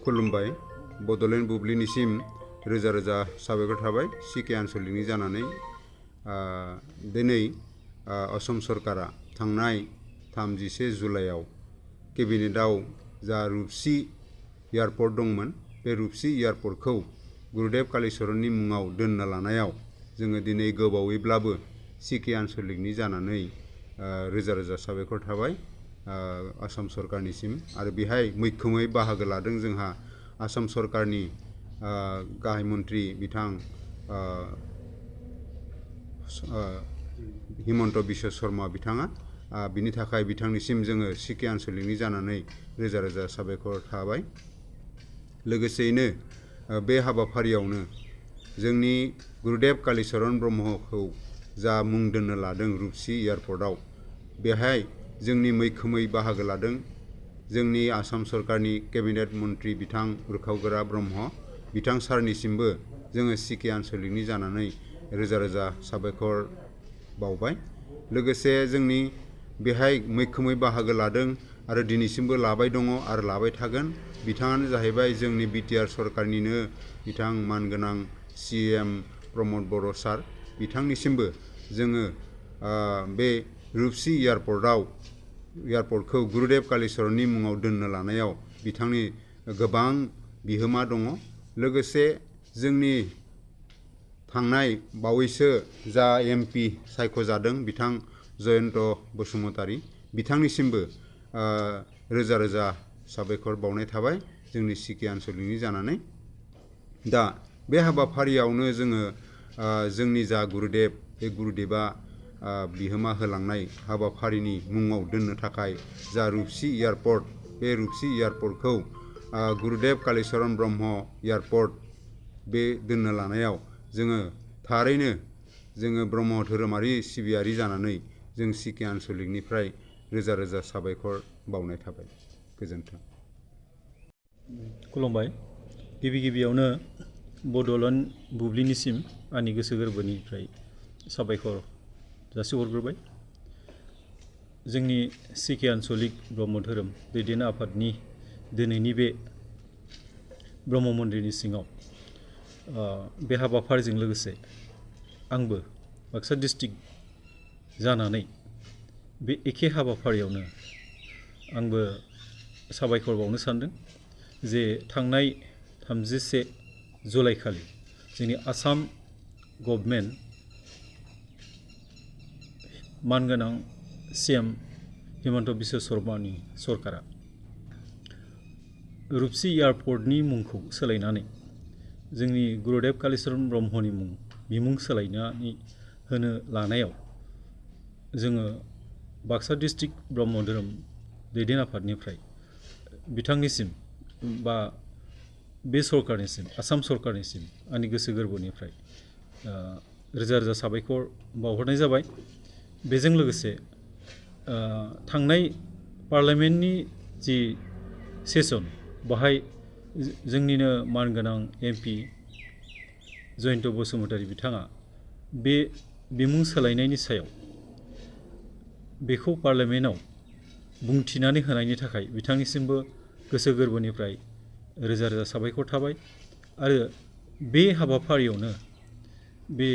खुलुमबाय बड'लेण्ड बुब्लिनिसिम रोजा रोजा साबायखर थाबाय सिके आनसलिकनि जानानै दिनै असम सरकारा थांनाय 31 जुलाइआव केबिनेटआव जा रुपसी एयारपर्ट दंमोन बे रुपसी एयारपर्टखौ गुरुदेव कालीचरणनि मुङाव दोननो लानायाव जोङो दिनै गोबावैब्लाबो सिके आनसलिकनि जानानै रोजा रोजा साबायखर थाबाय आसाम सरकारनिसिम आरो बेहाय मैखोमै बाहागो लादों जोंहा आसाम सरकारनि गाहाय मन्त्रि बिथां हिमन्त बिश्व शर्मा बिथाङा बिनि थाखाय बिथांनिसिम जोङो सिके आनसलिकनि जानानै रोजा रोजा साबायखर थाबाय लोगोसेयैनो बे हाबाफारियावनो जोंनि गुरुदेव कालीचरण ब्रह्मखौ जा मुं दोननो लादों रुपसी एयारपर्टआव बेहाय जोंनि मैखोमै बाहागो लादों जोंनि आसाम सरकारनि केबिनेट मन्त्रि बिथां उरखावगोरा ब्रह्म बिथां सारनिसिमबो जोङो सिके आनसलिकनि जानानै रोजा रोजा साबायखर बावबाय लोगोसे जोंनि बेहाय मैखोमै बाहागो लादों आरो दिनैसिमबो लाबाय दङ आरो लाबाय थागोन बिथाङानो जाहैबाय जोंनि बिटिआर सरकारनिनो बिथां मानगोनां CM प्रमद बर' सार बिथांनिसिमबो जोङो बे रुपसी एयारपर्टखौ गुरुदेव कालीचरणनि मुङाव दोननो लानायाव बिथांनि गोबां बिहोमा दङ लोगोसे जोंनि थांनाय बावैसो जा MP सायख'जादों बिथां जयन्त बसुमतारी बिथांनिसिमबो रोजा रोजा साबायखर बावनाय थाबाय जोंनि सिके आनसलिकनि जानानै दा बे हाबाफारियावनो जोङो जोंनि जा गुरुदेव बे गुरुदेवा बिहोमा होलांनाय हाबाफारिनि मुङाव दोननो थाखाय जा रुपसी एयारपर्ट बे रुपसी एयारपर्टखौ गुरुदेव कालीचरण ब्रह्म एयारपर्ट बे दोननो लानायाव जोङो थारैनो जोङो ब्रह्म धोरोमारि सिबियारि जानानै जों सिके आनसलिकनिफ्राय रोजा रोजा साबायखर बावनाय थाबाय गोजोन्थों खुलुमबाय गिबियावनो बड'लेण्ड बुब्लिनिसिम आंनि गोसो गोरबोनिफ्राय साबायखर जासिहरग्रोबाय जोंनि सिके आनसलिक ब्रह्म धोरोम दैदेन आफादनि दिनैनि बे ब्रह्म मन्दिरनि सिङाव बे हाबाफारिजों लोगोसे आंबो बाक्सा डिस्ट्रिक्ट जानानै बे एखे हाबाफारियावनो आंबो साबायखर बावनो सानदों जे थांनाय 31 जुलाइ खालि जोंनि आसाम गभर्नमेन्ट मानगोनां CM हिमन्त बिश्व शर्मानि सरकारा रुपसी एयारपर्टनि मुंखौ सोलायनानै जोंनि गुरुदेव कालीचरण ब्रह्मनि बिमुं सोलायनानै होनो लानायाव जोङो बाक्सा डिस्ट्रिक्ट ब्रह्म धोरोम दैदेन आफादनिफ्राय बिथांनिसिम बा बे सरकारनिसिम आसाम सरकारनिसिम आंनि गोसो गोरबोनिफ्राय रोजा रोजा साबायखर बावहरनाय जाबाय बेजों लोगोसे थांनाय पार्लियामेन्टनि जि सेसन बाहाय जोंनिनो मानगोनां MP जयन्त बसुमतारी बिथाङा बे बिमुं सोलायनायनि सायाव बेखौ पार्लियामेन्टआव बुंथिनानै होनायनि थाखाय बिथांनिसिमबो गोसो गोरबोनिफ्राय रोजा रोजा साबायखर थाबाय आरो बे हाबाफारियावनो बे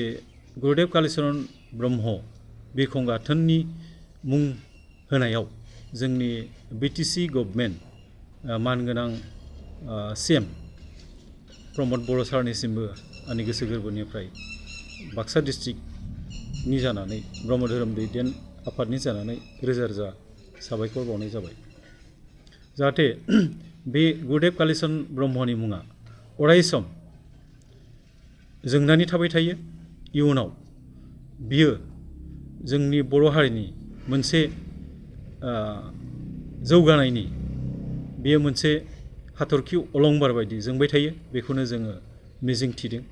गुरुदेव कालीचरण ब्रह्म बिरखं गाथोननि मुं होनायाव जोंनि BTC गभर्नमेन्ट मानगोनां CM प्रमद बर' सारनिसिमबो आंनि गोसो गोरबोनिफ्राय बाक्सा डिस्ट्रिक्टनि जानानै ब्रह्म धोरोम दैदेन आफादनि जानानै रोजा रोजा साबायखर बावनाय जाबाय जाहाथे बे गुरुदेव कालीचरण ब्रह्मनि मुङा अरायसम जोंनानै थाबाय थायो इयुनाव बियो जोंनि बर' हारिनि मोनसे जौगानायनि बेयो मोनसे हाथरखि अलंबार बायदि जोंबाय थायो बेखौनो जोङो मिजिं थिदों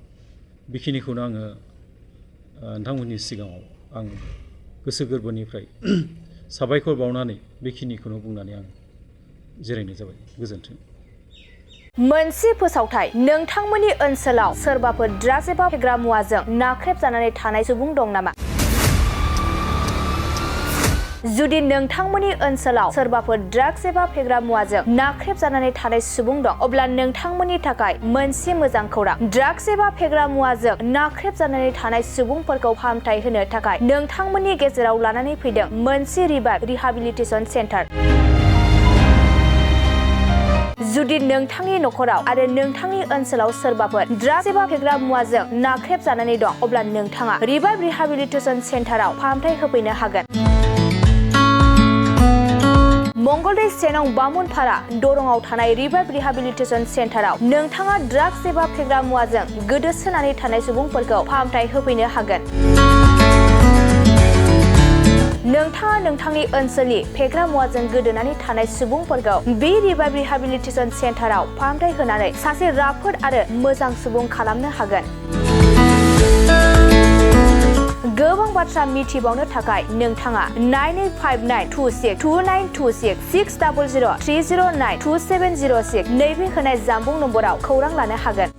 बेखिनिखौनो आङो नोंथांमोननि सिगाङाव आं गोसो गोरबोनिफ्राय साबायखर बावनानै बेखिनिखौनो बुंनानै आं जिरायनाय जाबाय गोजोन्थों मोनसे फोसावथाय नोंथांमोननि ओनसोलाव सोरबाफोर ड्राग्स एबा फेग्रा मुवाजों नाख्रेबजानानै थानाय सुबुं दं नामा जुदि नोंथांमोननि ओनसोलाव सोरबाफोर ड्राग्स एबा फेग्रा मुवाजों नाख्रेबजानानै थानाय सुबुं दं अब्ला नोंथांमोननि थाखाय मोनसे मोजां खौरां। ड्राग्स एबा फेग्रा मुवाजों नाख्रेबजानानै थानाय सुबुंफोरखौ फाहामथाय होनो थाखाय नोंथांमोननि गेजेराव लानानै फैदों मोनसे रिहाबिलिटेसन सेन्टार। जुदि नोंथांनि नखराव आरो नोंथांनि ओनसोलाव सोरबाफोर ड्राग्स एबा फेग्रा मुवाजों नाख्रेबजानानै दं अब्ला नोंथाङा रिहाबिलिटेसन सेन्टाराव फाहामथाय होफैनो हागोन। मंगलदै 1 नं बामुनपारा दरंआव थानाय रिहाबिलिटेसन सेन्टाराव नोंथाङा ड्राग्स एबा फेग्रा मुवाजों गोदोसोनानै थानाय सुबुंफोरखौ फाहामथाय होफैनो हागोन। नोंथाङा नोंथांनि ओनसोलनि फेग्रा मुवाजों गोदोनानै थानाय सुबुंफोरखौ बे रिहाबिलिटेसन सेन्टाराव फाहामथाय होनानै सासे राफोद आरो मोजां सुबुं खालामनो हागोन। गोबां बाथ्रा मिथिबावनो थाखाय नोंथाङा 9859262926 60030927006 नैबे होनाय जानबुं नम्बराव खौरां लानो हागोन।